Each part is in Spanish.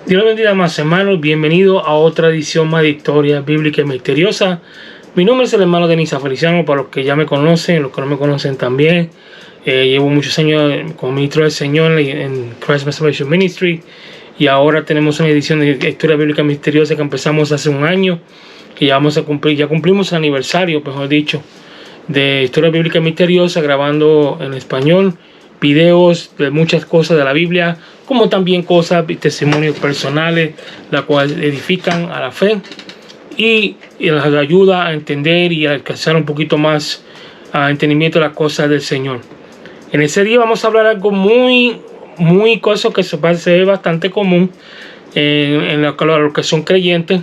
Dios los bendiga, más hermanos. Bienvenido a otra edición más de Historia Bíblica y Misteriosa. Mi nombre es el hermano Denis Feliciano, para los que ya me conocen, los que no me conocen también. Llevo muchos años como ministro del Señor en Christ Salvation Ministry. Y ahora tenemos una edición de Historia Bíblica Misteriosa que empezamos hace un año. Que ya vamos a cumplir, ya cumplimos el aniversario, mejor dicho, de Historia Bíblica Misteriosa, grabando en español videos de muchas cosas de la Biblia, como también cosas y testimonios personales, las cuales edifican a la fe y les ayuda a entender y a alcanzar un poquito más entendimiento de las cosas del Señor. En ese día vamos a hablar algo muy cosa que se ve bastante común en los que son creyentes,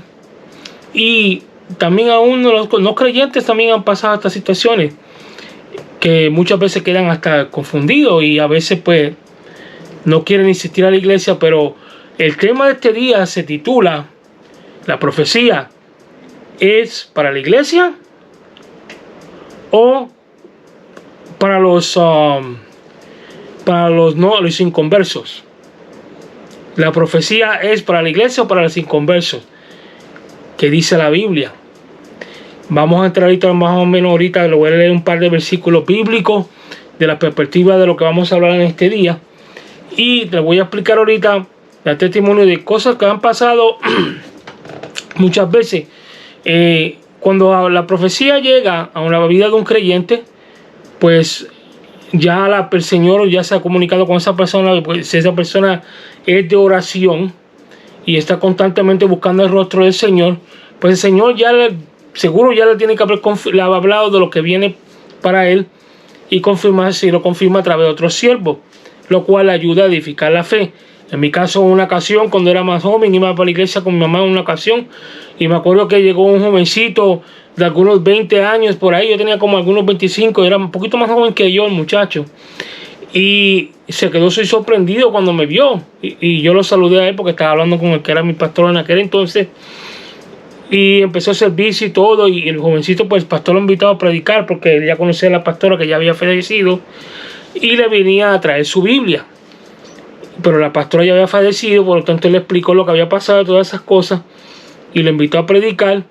y también aún los no creyentes también han pasado estas situaciones que muchas veces quedan hasta confundidos y a veces pues no quieren asistir a la iglesia. Pero el tema de este día se titula: ¿la profecía es para la iglesia o para los inconversos? ¿La profecía es para la iglesia o para los inconversos? ¿Qué dice la Biblia? Vamos a entrar ahorita, más o menos ahorita, le voy a leer un par de versículos bíblicos de la perspectiva de lo que vamos a hablar en este día. Y les voy a explicar ahorita el testimonio de cosas que han pasado muchas veces. Cuando la profecía llega a una vida de un creyente, pues ya el Señor ya se ha comunicado con esa persona. Pues si esa persona es de oración y está constantemente buscando el rostro del Señor, pues el Señor seguro ya le tiene que le ha hablado de lo que viene para él y confirmar, si lo confirma a través de otros siervos, lo cual ayuda a edificar la fe. En mi caso, una ocasión, cuando era más joven, iba para la iglesia con mi mamá en una ocasión, y me acuerdo que llegó un jovencito de algunos 20 años por ahí. Yo tenía como algunos 25, era un poquito más joven que yo el muchacho, y se quedó sorprendido cuando me vio, y yo lo saludé a él porque estaba hablando con el que era mi pastor en aquel entonces. Y empezó el servicio y todo, y el jovencito, pues el pastor lo invitaba a predicar porque él ya conocía a la pastora que ya había fallecido, y le venía a traer su Biblia. Pero la pastora ya había fallecido, por lo tanto él le explicó lo que había pasado, todas esas cosas, y lo invitó a predicar.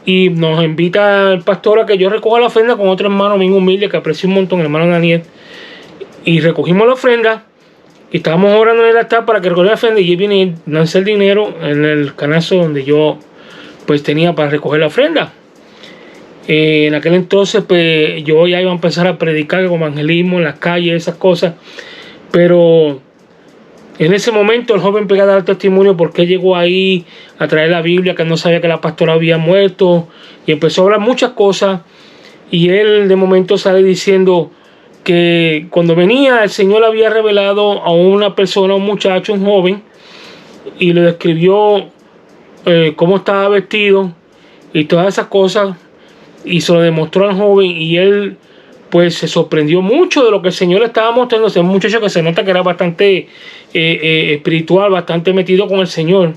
Y nos invita el pastor a que yo recoja la ofrenda con otro hermano bien humilde que aprecio un montón, el hermano Daniel. Y recogimos la ofrenda, y estábamos orando en el altar para que recogiera la ofrenda, y él viene a lanzar el dinero en el canasto donde yo pues tenía para recoger la ofrenda. En aquel entonces pues yo ya iba a empezar a predicar con evangelismo en las calles, esas cosas. Pero en ese momento el joven empezó a dar testimonio por qué llegó ahí a traer la Biblia, que no sabía que la pastora había muerto, y empezó a hablar muchas cosas. Y él de momento sale diciendo que cuando venía el Señor le había revelado a una persona, un muchacho, un joven, y le describió cómo estaba vestido y todas esas cosas, y se lo demostró al joven, y él pues se sorprendió mucho de lo que el Señor le estaba mostrando. Ese muchacho que se nota que era bastante espiritual, bastante metido con el Señor.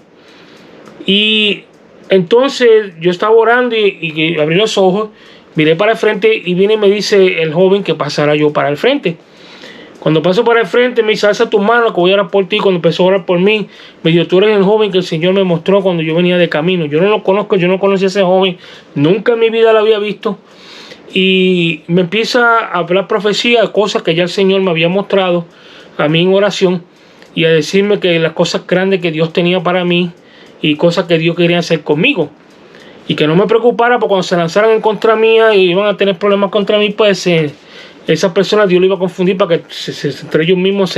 Y entonces yo estaba orando y abrí los ojos, miré para el frente, y viene y me dice el joven que pasara yo para el frente. Cuando paso para el frente, me dice: alza tu mano que voy a orar por ti. Cuando empezó a orar por mí, me dijo: tú eres el joven que el Señor me mostró cuando yo venía de camino. Yo no lo conozco, yo no conocía a ese joven, nunca en mi vida lo había visto. Y me empieza a hablar profecía, cosas que ya el Señor me había mostrado a mí en oración, y a decirme que las cosas grandes que Dios tenía para mí y cosas que Dios quería hacer conmigo, y que no me preocupara, porque cuando se lanzaran en contra mía y iban a tener problemas contra mí, pues esas personas Dios lo iba a confundir para que entre ellos mismos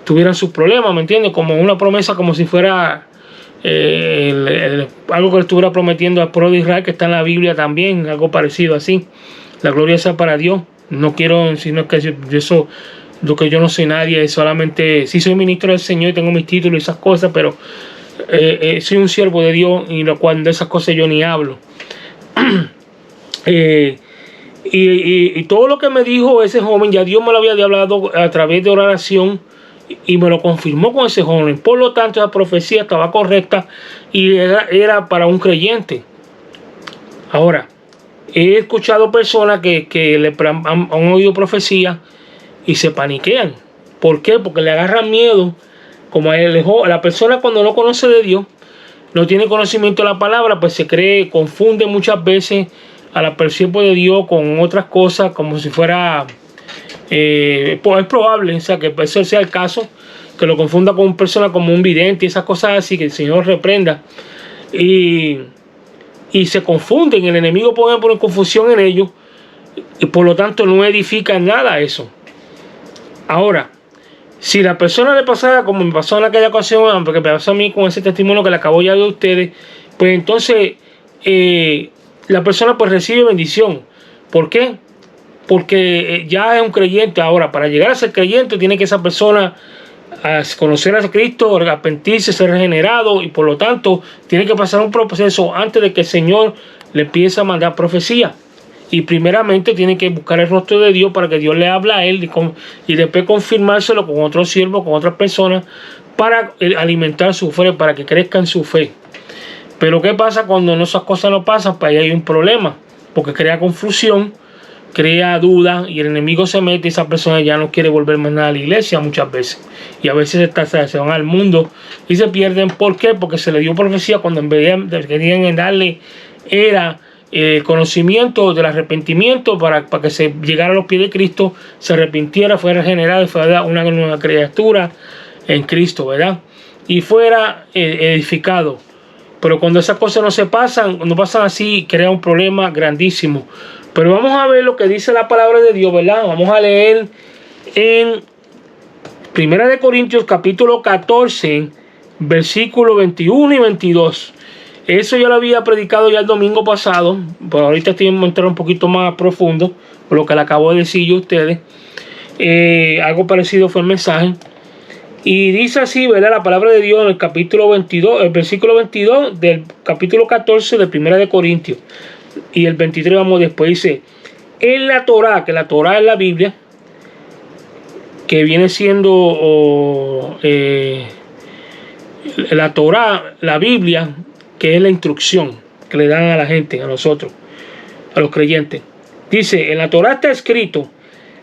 tuvieran sus problemas, ¿me entiendes? Como una promesa, como si fuera algo que le estuviera prometiendo al pueblo de Israel, que está en la Biblia también, algo parecido así. La gloria sea para Dios. No quiero, sino que eso, lo que yo no soy nadie, es solamente, sí soy ministro del Señor y tengo mis títulos y esas cosas, pero soy un siervo de Dios, y lo cual de esas cosas yo ni hablo. Y todo lo que me dijo ese joven, ya Dios me lo había hablado a través de oración, y me lo confirmó con ese joven. Por lo tanto, la profecía estaba correcta y era para un creyente. Ahora, he escuchado personas que han oído profecía y se paniquean. ¿Por qué? Porque le agarran miedo como la persona cuando no conoce de Dios, no tiene conocimiento de la palabra, pues se cree, confunde muchas veces a la persona de Dios con otras cosas, como si fuera, pues es probable, o sea, que eso sea el caso, que lo confunda con una persona como un vidente y esas cosas así, que el Señor reprenda. Y se confunden, el enemigo puede poner confusión en ellos, y por lo tanto no edifica nada eso. Ahora, si la persona le pasara como me pasó en aquella ocasión, porque me pasó a mí con ese testimonio que le acabo ya de ustedes, pues entonces la persona pues recibe bendición. ¿Por qué? Porque ya es un creyente. Ahora, para llegar a ser creyente tiene que esa persona conocer a Cristo, arrepentirse, ser regenerado, y por lo tanto tiene que pasar un proceso antes de que el Señor le empiece a mandar profecía. Y primeramente tiene que buscar el rostro de Dios para que Dios le hable a él y después confirmárselo con otros siervos, con otras personas, para alimentar su fe, para que crezca en su fe. Pero ¿qué pasa cuando esas cosas no pasan? Pues ahí hay un problema, porque crea confusión, crea duda, y el enemigo se mete y esa persona ya no quiere volver más nada a la iglesia muchas veces. Y a veces se van al mundo y se pierden. ¿Por qué? Porque se le dio profecía cuando en vez de querían darle era conocimiento del arrepentimiento para que se llegara a los pies de Cristo, se arrepintiera, fuera regenerado y fuera una nueva criatura en Cristo, ¿verdad? Y fuera edificado. Pero cuando esas cosas no pasan así, crea un problema grandísimo. Pero vamos a ver lo que dice la palabra de Dios, ¿verdad? Vamos a leer en 1 Corintios capítulo 14, versículos 21 y 22. Eso yo lo había predicado ya el domingo pasado, pero ahorita estoy en entrar un poquito más profundo, por lo que le acabo de decir yo a ustedes. Algo parecido fue el mensaje. Y dice así, ¿verdad? La palabra de Dios en el capítulo 22, el versículo 22 del capítulo 14 de 1 Corintios. Y el 23 vamos después, dice, en la Torá, que la Torá es la Biblia, que viene siendo la Torá, la Biblia, que es la instrucción que le dan a la gente, a nosotros, a los creyentes. Dice, en la Torá está escrito,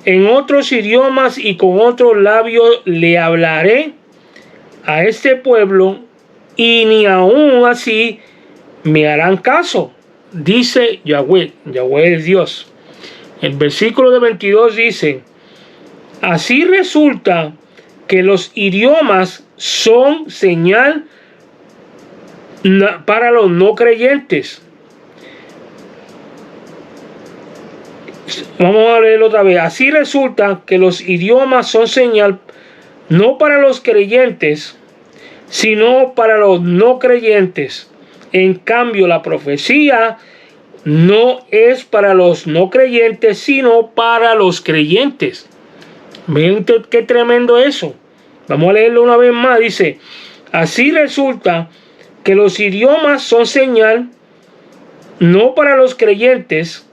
en otros idiomas y con otros labios le hablaré a este pueblo y ni aún así me harán caso, dice Yahweh. Yahweh es Dios. El versículo de 22 dice, así resulta que los idiomas son señal para los no creyentes. Vamos a leerlo otra vez. Así resulta que los idiomas son señal no para los creyentes, sino para los no creyentes. En cambio, la profecía no es para los no creyentes, sino para los creyentes. Ven qué tremendo eso. Vamos a leerlo una vez más. Dice, así resulta que los idiomas son señal no para los creyentes,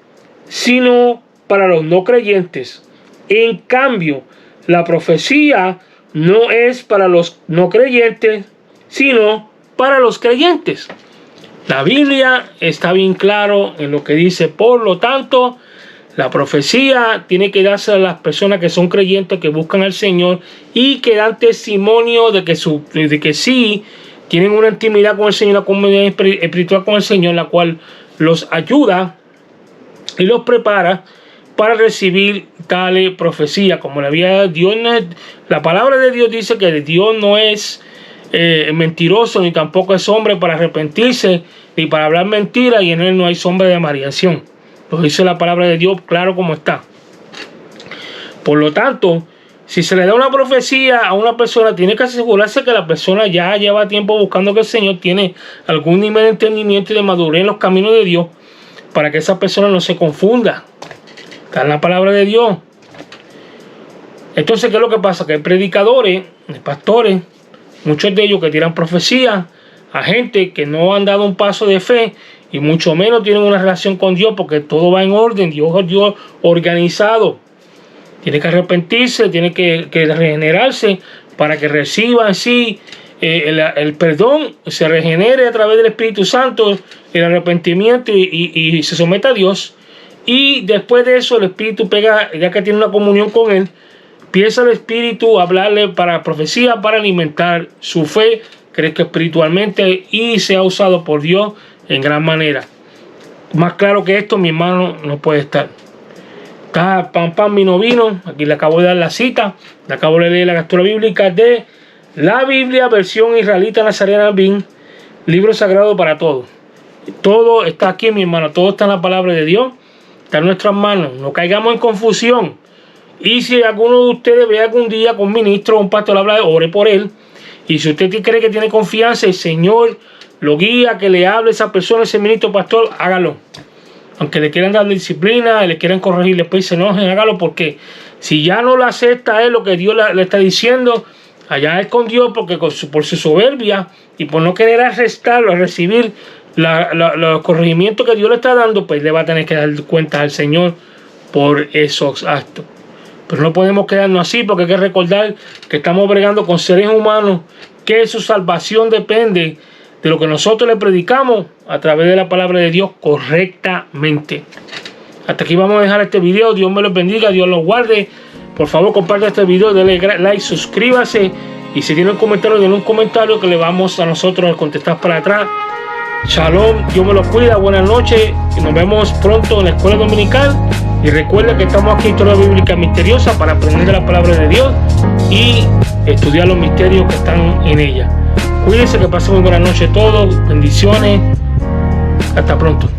sino para los no creyentes. En cambio, la profecía no es para los no creyentes, sino para los creyentes. La Biblia está bien claro en lo que dice. Por lo tanto, la profecía tiene que darse a las personas que son creyentes, que buscan al Señor y que dan testimonio de que sí tienen una intimidad con el Señor, una comunión espiritual con el Señor, la cual los ayuda y los prepara para recibir tal profecía. Como la palabra de Dios dice que Dios no es mentiroso, ni tampoco es hombre para arrepentirse, ni para hablar mentira, y en él no hay sombra de variación. Lo dice la palabra de Dios claro como está. Por lo tanto, si se le da una profecía a una persona, tiene que asegurarse que la persona ya lleva tiempo buscando que el Señor tiene algún nivel de entendimiento y de madurez en los caminos de Dios, para que esa persona no se confunda. Está en la palabra de Dios. Entonces, ¿qué es lo que pasa? Que hay predicadores, hay pastores, muchos de ellos que tiran profecía a gente que no han dado un paso de fe y mucho menos tienen una relación con Dios, porque todo va en orden. Dios es Dios organizado. Tiene que arrepentirse, tiene que regenerarse para que reciba así el perdón, se regenere a través del Espíritu Santo, el arrepentimiento y se someta a Dios. Y después de eso el Espíritu pega, ya que tiene una comunión con Él, Empieza el Espíritu a hablarle para profecía, para alimentar su fe, crezca espiritualmente y sea usado por Dios en gran manera. Más claro que esto, mi hermano, no puede estar. Está pan, vino. Aquí le acabo de dar la cita. Le acabo de leer la lectura bíblica de la Biblia, versión israelita nazarena BIN, libro sagrado para todos. Todo está aquí, mi hermano. Todo está en la palabra de Dios. Está en nuestras manos. No caigamos en confusión. Y si alguno de ustedes ve algún día con un ministro o un pastor habla, ore por él. Y si usted cree que tiene confianza, el Señor lo guía, que le hable a esa persona, ese ministro pastor, hágalo. Aunque le quieran dar disciplina, le quieran corregir, después se enojen, hágalo, porque si ya no lo acepta él lo que Dios le está diciendo, allá es con Dios, porque por su soberbia y por no querer arrestarlo, recibir los corregimientos que Dios le está dando, pues le va a tener que dar cuenta al Señor por esos actos. Pero no podemos quedarnos así, porque hay que recordar que estamos bregando con seres humanos, que su salvación depende de lo que nosotros le predicamos a través de la palabra de Dios correctamente. Hasta aquí vamos a dejar este video. Dios me los bendiga, Dios los guarde. Por favor, comparte este video, denle like, suscríbase. Y si tiene un comentario, denle un comentario que le vamos a nosotros a contestar para atrás. Shalom, Dios me los cuida, buenas noches. Y nos vemos pronto en la escuela dominical. Y recuerda que estamos aquí en Historia Bíblica Misteriosa para aprender de la palabra de Dios y estudiar los misterios que están en ella. Cuídense, que pasen muy buenas noches todos. Bendiciones. Hasta pronto.